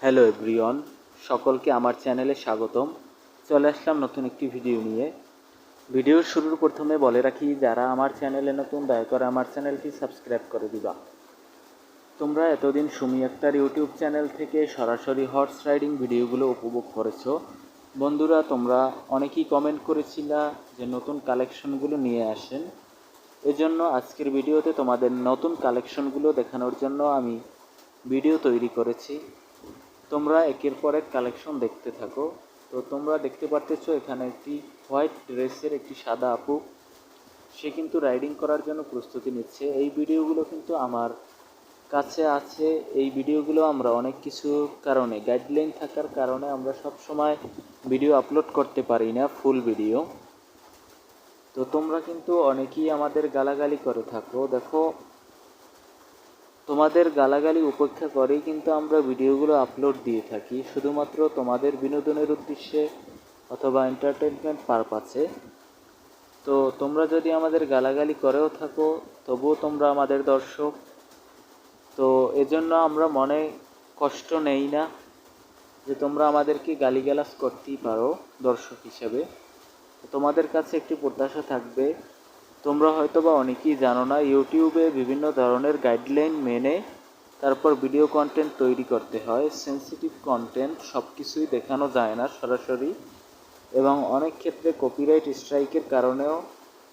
Hello everyone, সকলকে আমার চ্যানেলে স্বাগতম। চলে আসলাম নতুন একটি ভিডিও নিয়ে। ভিডিওর শুরুর প্রথমে বলে রাখি, যারা আমার চ্যানেলে নতুন দয়া করে আমার চ্যানেলটি সাবস্ক্রাইব করে দিবা। তোমরা এতদিন সুমি আক্তার ইউটিউব চ্যানেল থেকে সরাসরি হর্স রাইডিং ভিডিওগুলো উপভোগ করেছো। বন্ধুরা, তোমরা অনেকেই কমেন্ট করেছিলা যে নতুন কালেকশনগুলো নিয়ে আসেন। এজন্য আজকের ভিডিওতে তোমাদের নতুন কালেকশনগুলো দেখানোর জন্য আমি ভিডিও তৈরি করেছি। তোমরা একের পর এক কালেকশন দেখতে থাকো। তো তোমরা দেখতে পারতেছো এখানে একটি হোয়াইট ড্রেসের একটি সাদা আপু, সে কিন্তু রাইডিং করার জন্য প্রস্তুতি নিচ্ছে। এই ভিডিওগুলো কিন্তু আমার কাছে আছে। এই ভিডিওগুলো আমরা অনেক কিছু কারণে, গাইডলাইন থাকার কারণে আমরা সব সময় ভিডিও আপলোড করতে পারি না, ফুল ভিডিও। তো তোমরা কিন্তু অনেকেই আমাদের গালাগালি করে থাকো। দেখো, তোমাদের গালাগালি উপেক্ষা করেই কিন্তু আমরা ভিডিওগুলো আপলোড দিয়ে থাকি, শুধুমাত্র তোমাদের বিনোদনের উদ্দেশ্যে অথবা এন্টারটেনমেন্ট পারপাসে। তো তোমরা যদি আমাদের গালাগালি করেও থাকো, তবুও তোমরা আমাদের দর্শক। তো এজন্য আমরা মনে কষ্ট নেই না যে তোমরা আমাদেরকে গালিগালাজ করতেই পারো দর্শক হিসেবে। তোমাদের কাছে একটি প্রত্যাশা থাকবে, তোমরা হয়তো বা অনেকেই জানো না, ইউটিউবে বিভিন্ন ধরনের গাইডলাইন মেনে তারপর ভিডিও কন্টেন্ট তৈরি করতে হয়। সেন্সিটিভ কন্টেন্ট সব কিছুই দেখানো যায় না সরাসরি, এবং অনেক ক্ষেত্রে কপিরাইট স্ট্রাইকের কারণেও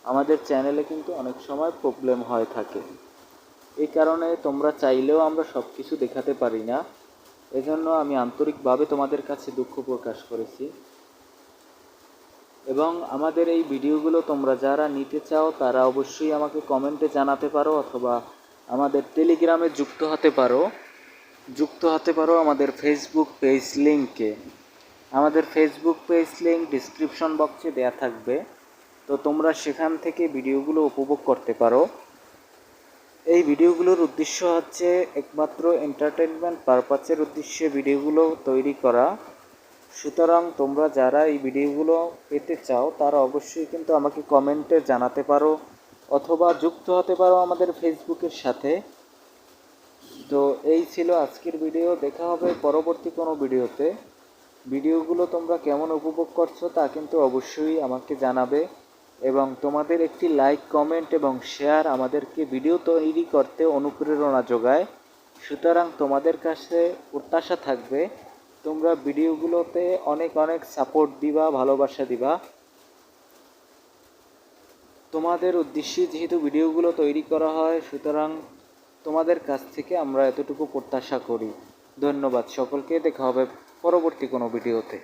আমাদের চ্যানেলে কিন্তু অনেক সময় প্রবলেম হয়ে থাকে। এই কারণে তোমরা চাইলেও আমরা সব কিছু দেখাতে পারি না। এজন্য আমি আন্তরিকভাবে তোমাদের কাছে দুঃখ প্রকাশ করেছি। এবং আমাদের এই ভিডিওগুলো তোমরা যারা নিতে চাও তারা অবশ্যই আমাকে কমেন্টে জানাতে পারো, অথবা আমাদের টেলিগ্রামে যুক্ত হতে পারো আমাদের ফেসবুক পেজ লিঙ্কে। আমাদের ফেসবুক পেজ লিঙ্ক ডিসক্রিপশন বক্সে দেয়া থাকবে। তো তোমরা সেখান থেকে ভিডিওগুলো উপভোগ করতে পারো। এই ভিডিওগুলোর উদ্দেশ্য হচ্ছে একমাত্র এন্টারটেনমেন্ট পারপাসের উদ্দেশ্যে ভিডিওগুলো তৈরি করা। সুতরাং তোমরা যারা এই ভিডিওগুলো পেতে চাও তারা অবশ্যই কিন্তু আমাকে কমেন্টে জানাতে পারো, অথবা যুক্ত হতে পারো আমাদের ফেসবুকের সাথে। তো এই ছিল আজকের ভিডিও। দেখা হবে পরবর্তী কোনো ভিডিওতে। ভিডিওগুলো তোমরা কেমন উপভোগ করছো তা কিন্তু অবশ্যই আমাকে জানাবে, এবং তোমাদের একটি লাইক, কমেন্ট এবং শেয়ার আমাদেরকে ভিডিও তৈরি করতে অনুপ্রেরণা যোগায়। সুতরাং তোমাদের কাছে প্রত্যাশা থাকবে তোমরা ভিডিওগুলোতে অনেক অনেক সাপোর্ট দিবা, ভালোবাসা দিবা। তোমাদের উদ্দেশ্যে যেহেতু ভিডিওগুলো তৈরি করা হয়, সুতরাং তোমাদের কাছ থেকে আমরা এতটুকু প্রত্যাশা করি। ধন্যবাদ সকলকে। দেখা হবে পরবর্তী কোনো ভিডিওতে।